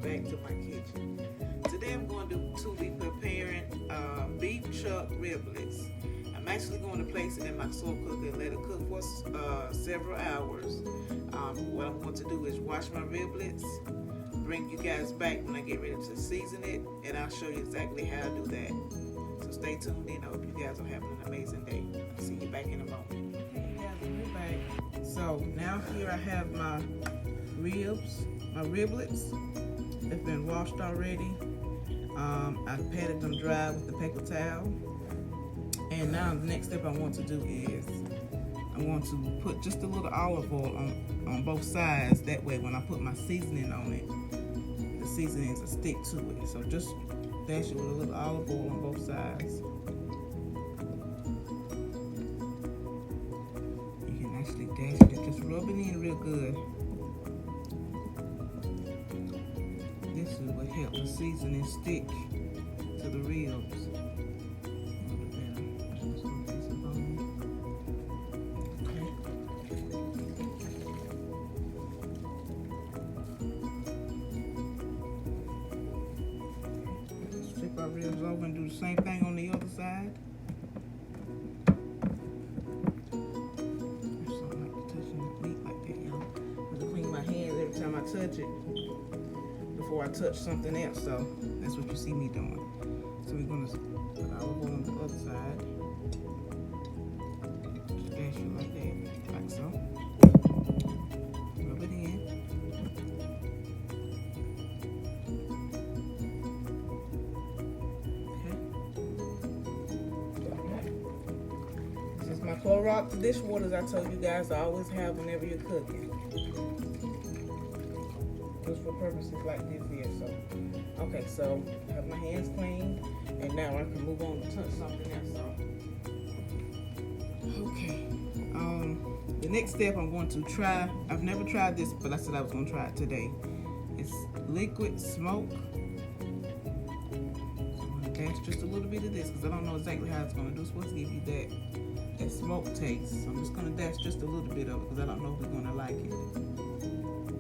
back to my kitchen. Today I'm going to be preparing beef chuck riblets. I'm actually going to place it in my slow cooker and let it cook for several hours. What I'm going to do is wash my riblets, bring you guys back when I get ready to season it, and I'll show you exactly how to do that. So stay tuned in. I hope you guys are having an amazing day. I'll see you back in a moment. Hey guys, we're back. So now here I have my riblets. They've been washed already. I've patted them dry with the paper towel. And now the next step I want to do is I want to put just a little olive oil on both sides. That way when I put my seasoning on it, the seasonings will stick to it. So just dash it with a little olive oil on both sides. You can actually dash it and just rub it in real good. This will help the seasoning stick to the ribs. Flip our ribs over and do the same thing on the other side. I just don't like touching the meat like that, y'all. I have to clean my hands every time I touch it before I touch something else, so that's what you see me doing. So we're gonna put olive oil on the other side. Just dash it like that, like so. Rub it in. Okay. This is my Crock dishwater, as I told you guys I always have whenever you're cooking. Just for purposes like this here. So okay, so I have my hands clean, and now I can move on to touch something else on. Okay, the next step I'm going to try, I've never tried this, but I said I was going to try it today. It's liquid smoke. So I'm going to dash just a little bit of this because I don't know exactly how it's going to do. It's supposed to give you that smoke taste. So I'm just going to dash just a little bit of it because I don't know if we're going to like it.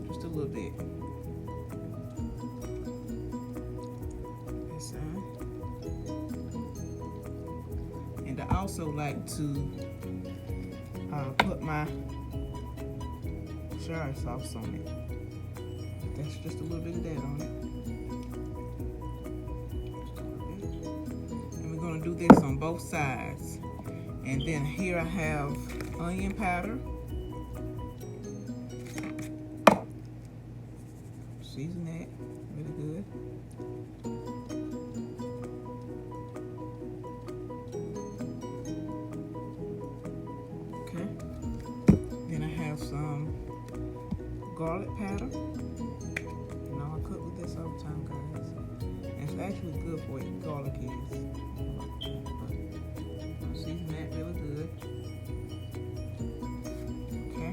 Just a little bit. And I also like to put my soy sauce on it. That's just a little bit of that on it. And we're going to do this on both sides. And then here I have onion powder. Season that really good. Some garlic powder. You know, I cook with this all the time, guys. And it's actually good for you. Garlic is. I'll season that really good. Okay.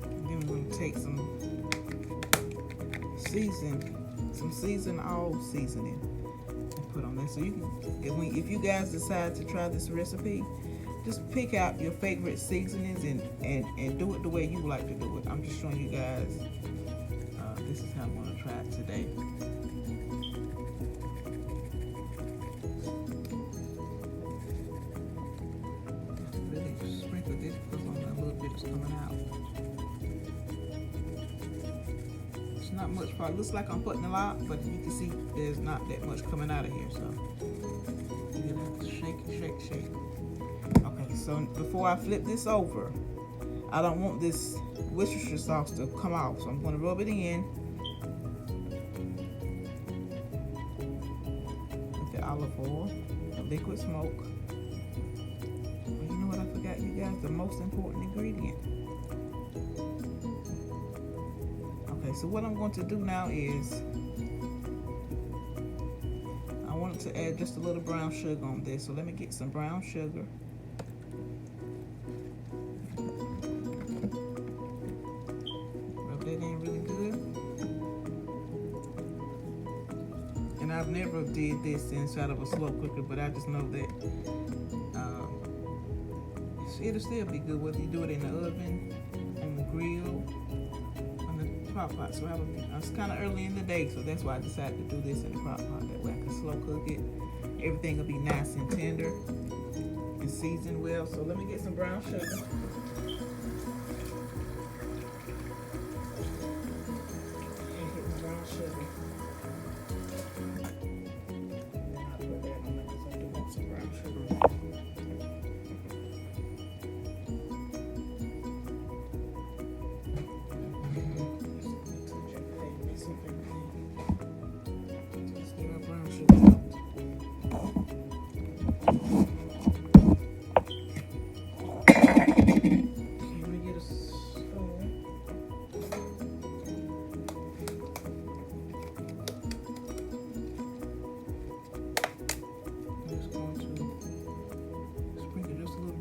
And then we're going to take some seasoned all seasoning and put on there. So you can, if you guys decide to try this recipe, just pick out your favorite seasonings and do it the way you like to do it. I'm just showing you guys, this is how I'm going to try it today. Really sprinkle this because only a little bit is coming out. It's not much, probably looks like I'm putting a lot, but you can see there's not that much coming out of here, so you're gonna have to shake it, shake, shake. So before I flip this over, I don't want this Worcestershire sauce to come off, so I'm going to rub it in with the olive oil, the liquid smoke. You know what I forgot, you guys? The most important ingredient. Okay, so what I'm going to do now is I wanted to add just a little brown sugar on this, so let me get some brown sugar. And I've never did this inside of a slow cooker, but I just know that it'll still be good whether you do it in the oven, on the grill, on the crock pot. So it's kind of early in the day, so that's why I decided to do this in the crock pot. That way I can slow cook it. Everything will be nice and tender and seasoned well. So let me get some brown sugar. And get my brown sugar. And I'll put that on there because I do want some brown sugar.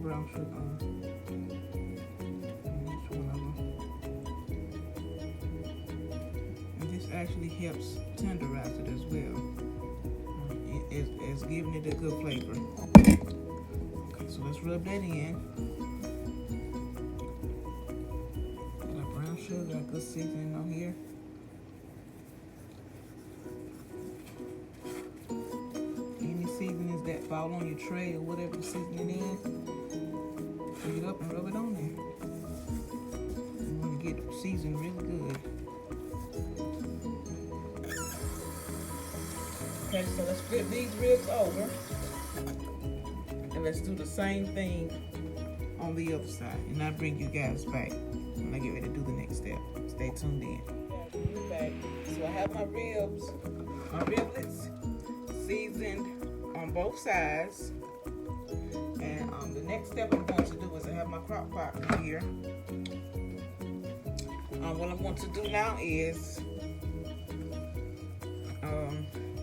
Brown sugar on each one of them. And this actually helps tenderize it as well. It's giving it a good flavor. Okay, so let's rub that in. Got our brown sugar, got good seasoning on here. Any seasonings that fall on your tray or whatever the seasoning is, pick it up and rub it on there. You want to get it seasoned really good. Okay, so let's flip these ribs over. And let's do the same thing on the other side. And I'll bring you guys back when I get ready to do the next step. Stay tuned in. Back. So I have my riblets seasoned on both sides. And the next step I'm going to do is I have my crock pot here. What I'm going to do now is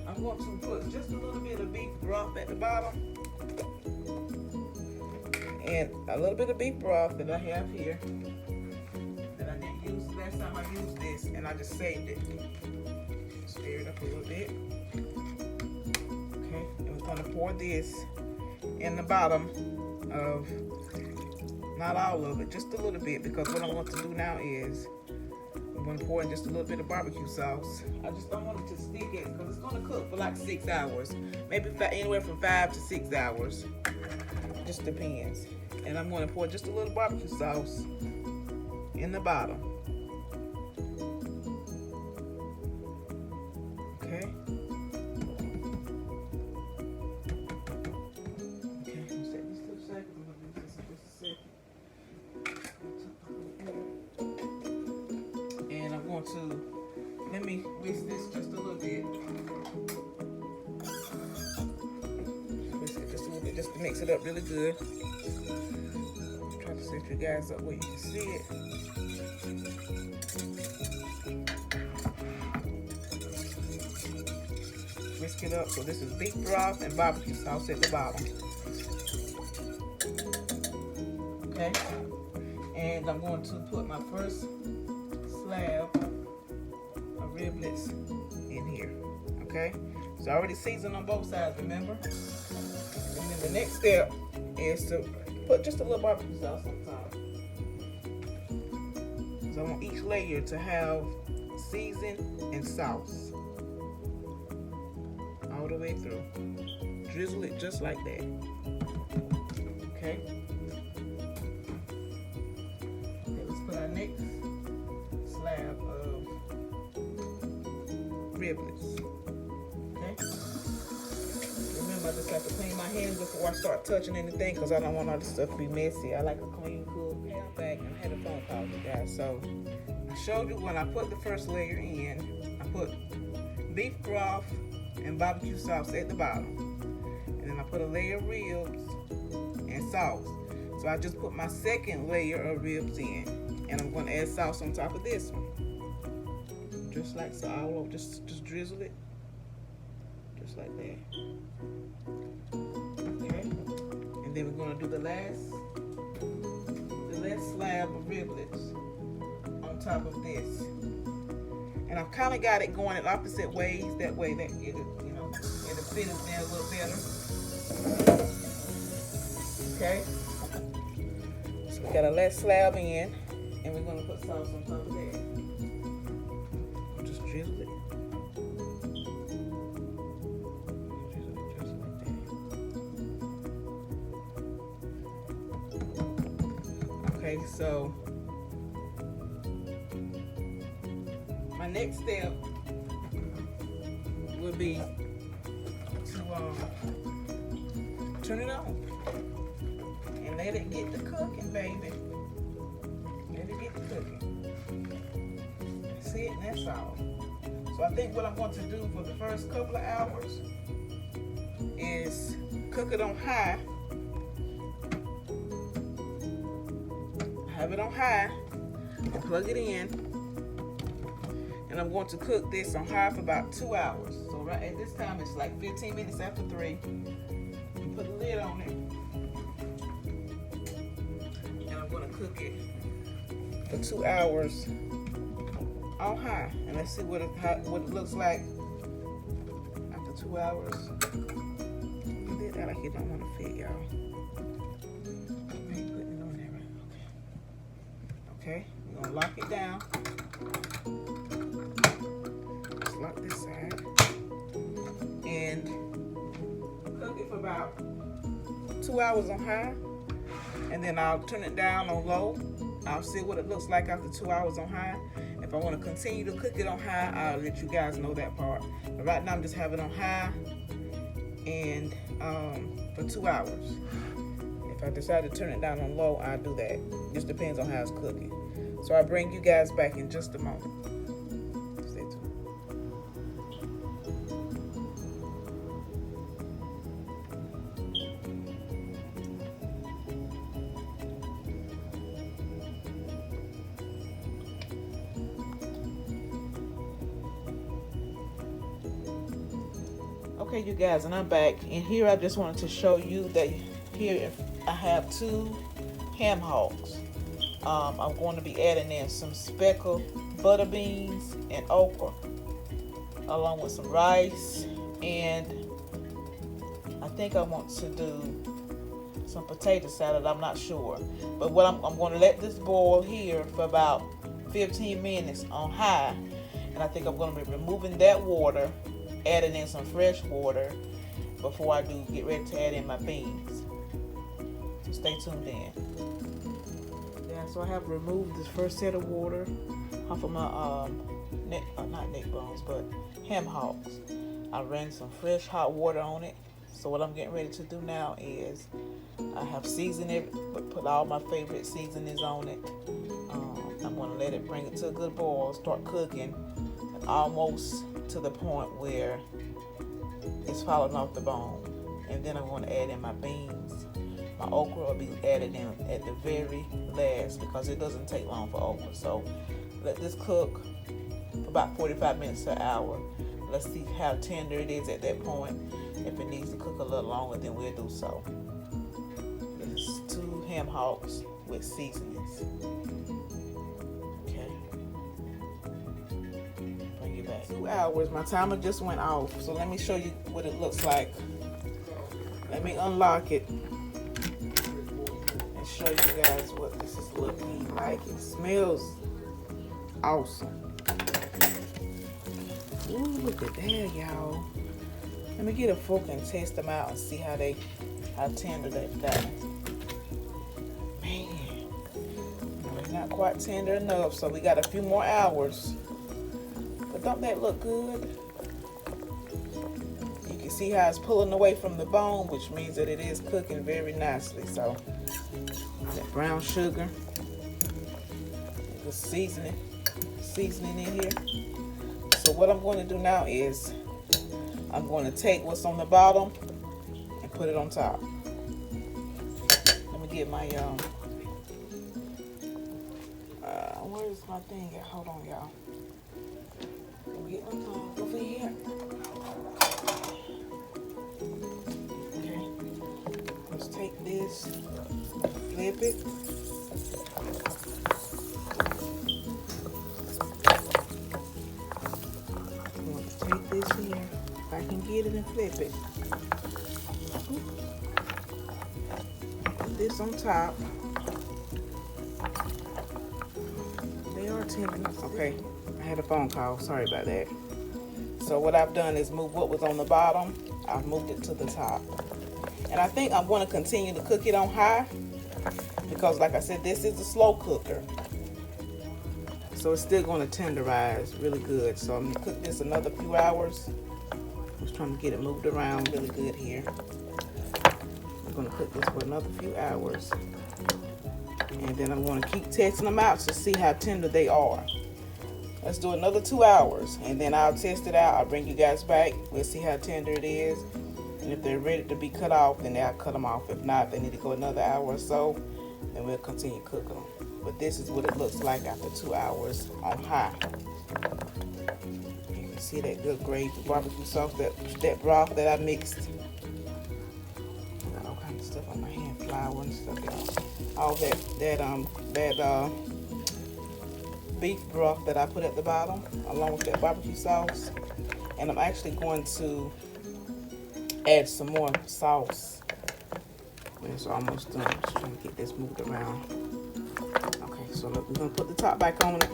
I'm going to put just a little bit of beef broth at the bottom. And a little bit of beef broth that I have here that I didn't use last time I used this, and I just saved it. Stir it up a little bit. Okay, and we're going to pour this in the bottom of, not all of it, just a little bit, because what I want to do now is I'm going to pour in just a little bit of barbecue sauce. I just don't want it to stick it because it's going to cook for like 6 hours, maybe anywhere from 5 to 6 hours, just depends. And I'm going to pour just a little barbecue sauce in the bottom. Okay. Let me whisk this just a little bit. Whisk it just a little bit just to mix it up really good. Try to set you guys up where you can see it. Whisk it up. So this is beef broth and barbecue sauce at the bottom. Okay. And I'm going to put my first slab riblets in here. Okay, so I already seasoned on both sides, remember? And then the next step is to put just a little barbecue sauce on top. So I want each layer to have season and sauce all the way through. Drizzle it just like that. Okay. Okay, let's put our next slab of riblets. Okay. Remember, I just have to clean my hands before I start touching anything because I don't want all this stuff to be messy. I like a clean cook. Yeah, I'm back. I had a phone call with you guys. So I showed you when I put the first layer in, I put beef broth and barbecue sauce at the bottom. And then I put a layer of ribs and sauce. So I just put my second layer of ribs in. And I'm going to add sauce on top of this one. Just like so, all over, just drizzle it, just like that. Okay, and then we're gonna do the last slab of riblets on top of this. And I've kind of got it going in opposite ways. That way, that it'll fit in there a little better. Okay, so we got our last slab in, and we're gonna put sauce on top of that. drizzle it. Okay, so my next step would be to turn it on and let it get to cooking, baby. Let it get to cooking. That's it, and that's all. So I think what I'm going to do for the first couple of hours is cook it on high. Have it on high and plug it in, and I'm going to cook this on high for about 2 hours. So right at this time it's like 15 minutes after 3. Put the lid on it, and I'm going to cook it for 2 hours on high, and let's see what it looks like after 2 hours. Look at that, like it don't want to fit, y'all. Okay, we're gonna lock it down. Let's lock this side and cook it for about 2 hours on high, and then I'll turn it down on low. I'll see what it looks like after 2 hours on high. If I want to continue to cook it on high, I'll let you guys know that part. But right now I'm just having it on high and for 2 hours. If I decide to turn it down on low, I'll do that. Just depends on how it's cooking. So I'll bring you guys back in just a moment. Stay tuned. Okay, you guys, and I'm back. And here I just wanted to show you that here I have 2 ham hocks. I'm going to be adding in some speckled butter beans and okra, along with some rice, and I think I want to do some potato salad. I'm not sure, but what I'm going to let this boil here for about 15 minutes on high, and I think I'm going to be removing that water, adding in some fresh water before I do get ready to add in my beans. So stay tuned in. So I have removed this first set of water off of my not neck bones, but ham hocks. I ran some fresh hot water on it. So what I'm getting ready to do now is I have seasoned it, but put all my favorite seasonings on it. I'm going to let it bring it to a good boil, start cooking, almost to the point where it's falling off the bone. And then I'm going to add in my beans. My okra will be added in at the very last because it doesn't take long for okra. So let this cook for about 45 minutes to an hour. Let's see how tender it is at that point. If it needs to cook a little longer, then we'll do so. This is 2 ham hocks with seasonings. Okay. Bring it back. 2 hours. My timer just went off. So let me show you what it looks like. Let me unlock it. Show you guys what this is looking like. It smells awesome. Ooh, look at that, y'all. Let me get a fork and test them out and see how tender they've got. Man, they're not quite tender enough, so we got a few more hours. But don't that look good? You can see how it's pulling away from the bone, which means that it is cooking very nicely. So that brown sugar, the seasoning in here. So what I'm going to do now is I'm going to take what's on the bottom and put it on top. Let me get my where's my thing at? Hold on, y'all. Let me get my thing over here. Okay, let's take this, flip it. I'm going to take this here, if I can get it, and flip it. Put this on top. They are tender. Okay, I had a phone call. Sorry about that. So what I've done is move what was on the bottom. I've moved it to the top. And I think I'm going to continue to cook it on high because, like I said, this is a slow cooker. So it's still going to tenderize really good. So I'm going to cook this another few hours. Just trying to get it moved around really good here. I'm going to cook this for another few hours. And then I'm going to keep testing them out to see how tender they are. Let's do another 2 hours. And then I'll test it out. I'll bring you guys back. Let's see how tender it is. And if they're ready to be cut off, then I'll cut them off. If not, they need to go another hour or so. Then we'll continue cooking them. But this is what it looks like after 2 hours on high. You can see that good gravy, barbecue sauce, that broth that I mixed. I got all kinds of stuff on my hand, flour and stuff, y'all. All that beef broth that I put at the bottom, along with that barbecue sauce. And I'm actually going to add some more sauce. It's almost done. Just trying to get this moved around. Okay, so look, we're gonna put the top back on it,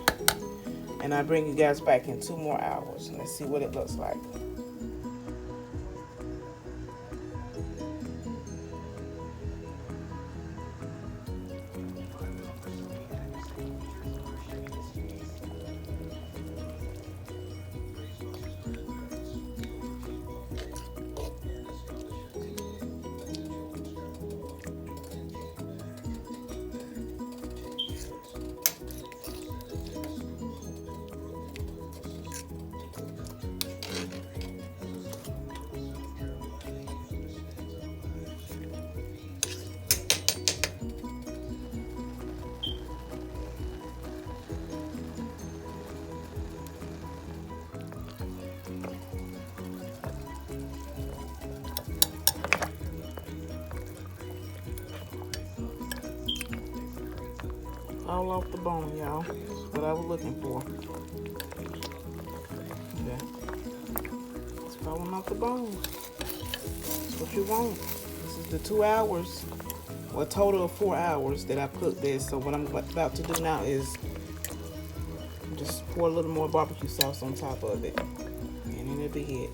and I'll bring you guys back in 2 more hours. And let's see what it looks like. All off the bone, y'all. That's what I was looking for. Yeah. It's falling off the bone. That's what you want. This is the 2 hours, or a total of 4 hours that I've cooked this. So what I'm about to do now is just pour a little more barbecue sauce on top of it. And then it'll be it.